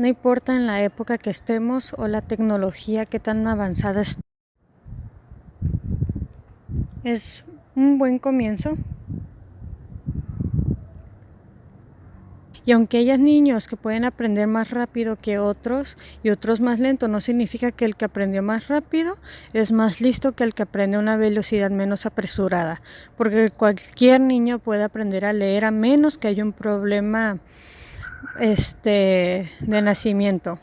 No importa en la época que estemos o la tecnología que tan avanzada esté. Es un buen comienzo. Y aunque hay niños que pueden aprender más rápido que otros y otros más lento, no significa que el que aprendió más rápido es más listo que el que aprende a una velocidad menos apresurada, porque cualquier niño puede aprender a leer a menos que haya un problema de nacimiento.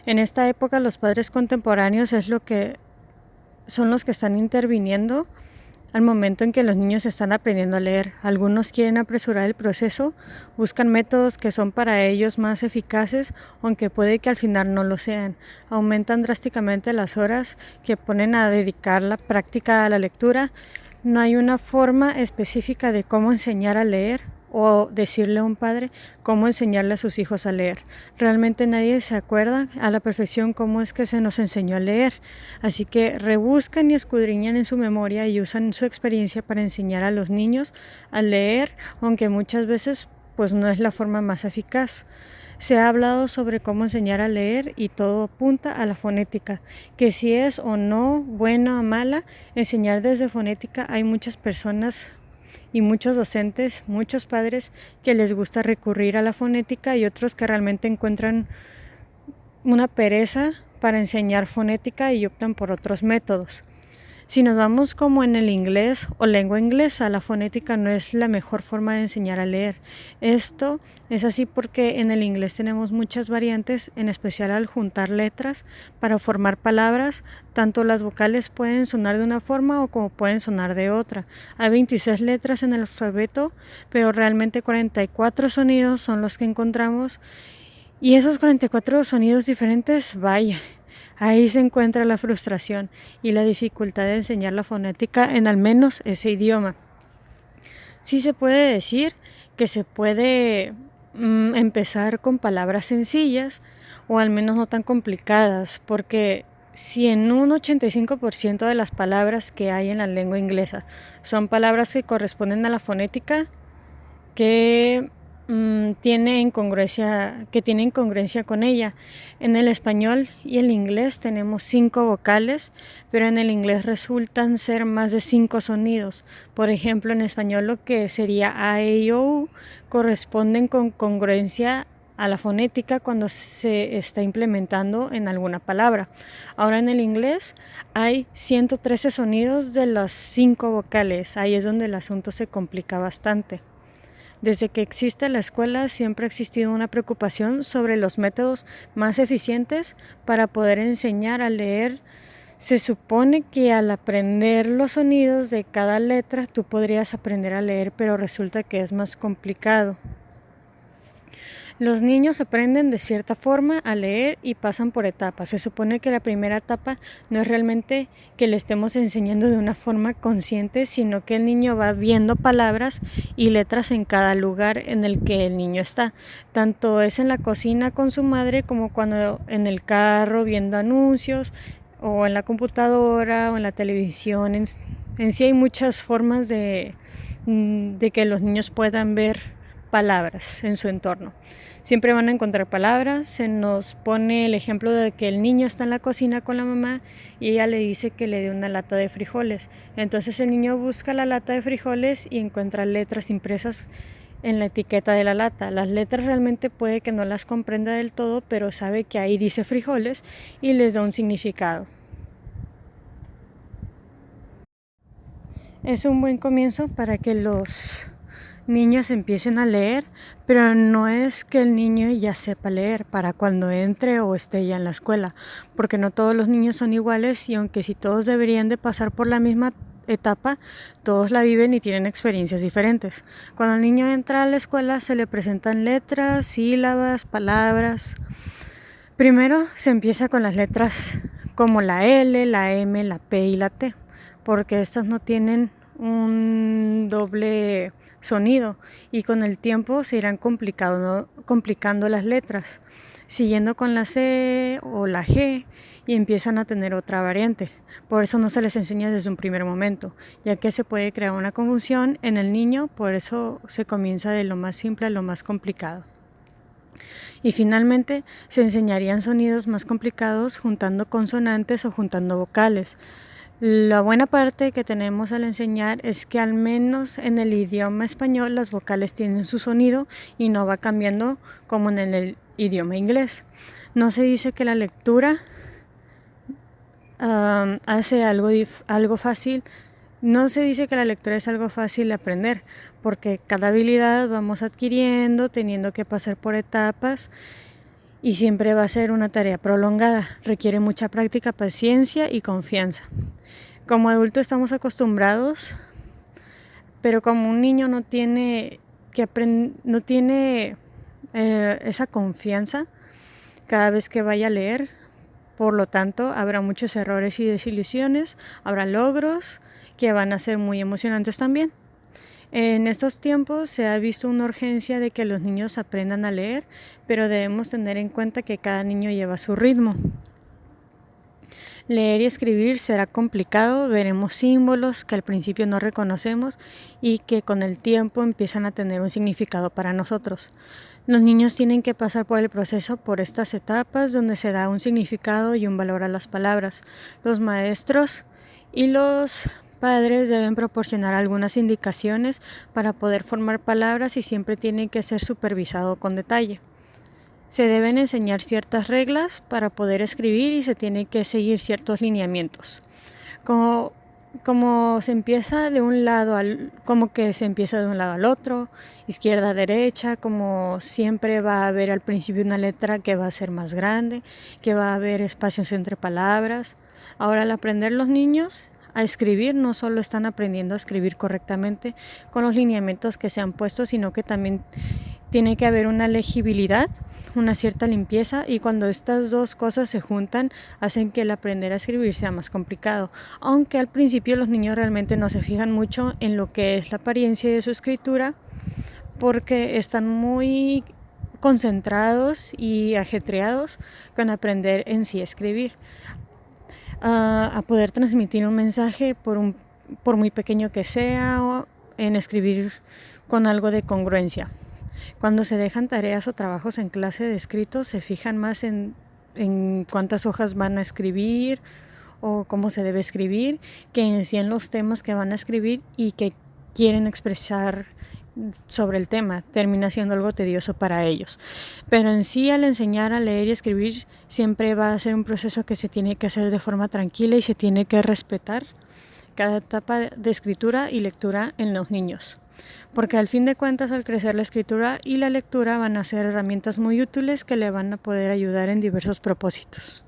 En esta época los padres contemporáneos son los que están interviniendo al momento en que los niños están aprendiendo a leer. Algunos quieren apresurar el proceso, buscan métodos que son para ellos más eficaces, aunque puede que al final no lo sean. Aumentan drásticamente las horas que ponen a dedicar la práctica a la lectura. No hay una forma específica de cómo enseñar a leer o decirle a un padre cómo enseñarle a sus hijos a leer. Realmente nadie se acuerda a la perfección cómo es que se nos enseñó a leer. Así que rebuscan y escudriñan en su memoria y usan su experiencia para enseñar a los niños a leer, aunque muchas veces pues no es la forma más eficaz. Se ha hablado sobre cómo enseñar a leer y todo apunta a la fonética, que si es o no buena o mala, enseñar desde fonética hay muchas personas y muchos docentes, muchos padres que les gusta recurrir a la fonética y otros que realmente encuentran una pereza para enseñar fonética y optan por otros métodos. Si nos vamos como en el inglés o lengua inglesa, la fonética no es la mejor forma de enseñar a leer. Esto es así porque en el inglés tenemos muchas variantes, en especial al juntar letras para formar palabras. Tanto las vocales pueden sonar de una forma o como pueden sonar de otra. Hay 26 letras en el alfabeto, pero realmente 44 sonidos son los que encontramos. Y esos 44 sonidos diferentes, vaya, ahí se encuentra la frustración y la dificultad de enseñar la fonética en al menos ese idioma. Sí se puede decir que se puede empezar con palabras sencillas o al menos no tan complicadas, porque si en un 85% de las palabras que hay en la lengua inglesa son palabras que corresponden a la fonética, que tiene incongruencia con ella. En el español y el inglés tenemos 5 vocales, pero en el inglés resultan ser más de 5 sonidos. Por ejemplo, en español lo que sería A, E, I, O, U corresponden con congruencia a la fonética cuando se está implementando en alguna palabra. Ahora en el inglés hay 113 sonidos de las 5 vocales. Ahí es donde el asunto se complica bastante. Desde que existe la escuela siempre ha existido una preocupación sobre los métodos más eficientes para poder enseñar a leer. Se supone que al aprender los sonidos de cada letra tú podrías aprender a leer, pero resulta que es más complicado. Los niños aprenden de cierta forma a leer y pasan por etapas. Se supone que la primera etapa no es realmente que le estemos enseñando de una forma consciente, sino que el niño va viendo palabras y letras en cada lugar en el que el niño está. Tanto es en la cocina con su madre como cuando en el carro viendo anuncios o en la computadora o en la televisión. En sí hay muchas formas de que los niños puedan ver palabras en su entorno. Siempre van a encontrar palabras. Se nos pone el ejemplo de que el niño está en la cocina con la mamá y ella le dice que le dé una lata de frijoles. Entonces el niño busca la lata de frijoles y encuentra letras impresas en la etiqueta de la lata. Las letras realmente puede que no las comprenda del todo, pero sabe que ahí dice frijoles y les da un significado. Es un buen comienzo para que los niños empiecen a leer, pero no es que el niño ya sepa leer para cuando entre o esté ya en la escuela, porque no todos los niños son iguales y aunque sí todos deberían de pasar por la misma etapa, todos la viven y tienen experiencias diferentes. Cuando el niño entra a la escuela se le presentan letras, sílabas, palabras. Primero se empieza con las letras como la L, la M, la P y la T, porque estas no tienen un doble sonido y con el tiempo se irán complicando las letras, siguiendo con la C o la G y empiezan a tener otra variante. Por eso no se les enseña desde un primer momento, ya que se puede crear una confusión en el niño, por eso se comienza de lo más simple a lo más complicado. Y finalmente se enseñarían sonidos más complicados juntando consonantes o juntando vocales. La buena parte que tenemos al enseñar es que al menos en el idioma español las vocales tienen su sonido y no va cambiando como en el idioma inglés. No se dice que la lectura hace algo fácil. No se dice que la lectura es algo fácil de aprender, porque cada habilidad vamos adquiriendo, teniendo que pasar por etapas y siempre va a ser una tarea prolongada. Requiere mucha práctica, paciencia y confianza. Como adulto estamos acostumbrados, pero como un niño no tiene esa confianza cada vez que vaya a leer. Por lo tanto, habrá muchos errores y desilusiones, habrá logros que van a ser muy emocionantes también. En estos tiempos se ha visto una urgencia de que los niños aprendan a leer, pero debemos tener en cuenta que cada niño lleva su ritmo. Leer y escribir será complicado, veremos símbolos que al principio no reconocemos y que con el tiempo empiezan a tener un significado para nosotros. Los niños tienen que pasar por el proceso, por estas etapas donde se da un significado y un valor a las palabras. Los maestros y los padres deben proporcionar algunas indicaciones para poder formar palabras y siempre tienen que ser supervisado con detalle. Se deben enseñar ciertas reglas para poder escribir y se tienen que seguir ciertos lineamientos. Como se empieza de un lado al otro, izquierda a derecha, como siempre va a haber al principio una letra que va a ser más grande, que va a haber espacios entre palabras. Ahora, al aprender los niños a escribir, no solo están aprendiendo a escribir correctamente con los lineamientos que se han puesto, sino que también tiene que haber una legibilidad, una cierta limpieza, y cuando estas dos cosas se juntan hacen que el aprender a escribir sea más complicado, aunque al principio los niños realmente no se fijan mucho en lo que es la apariencia de su escritura porque están muy concentrados y ajetreados con aprender en sí a escribir, a poder transmitir un mensaje por muy pequeño que sea, o en escribir con algo de congruencia. Cuando se dejan tareas o trabajos en clase de escrito, se fijan más en cuántas hojas van a escribir o cómo se debe escribir, que en sí en los temas que van a escribir y que quieren expresar sobre el tema. Termina siendo algo tedioso para ellos. Pero en sí, al enseñar a leer y escribir, siempre va a ser un proceso que se tiene que hacer de forma tranquila y se tiene que respetar cada etapa de escritura y lectura en los niños. Porque al fin de cuentas, al crecer la escritura y la lectura van a ser herramientas muy útiles que le van a poder ayudar en diversos propósitos.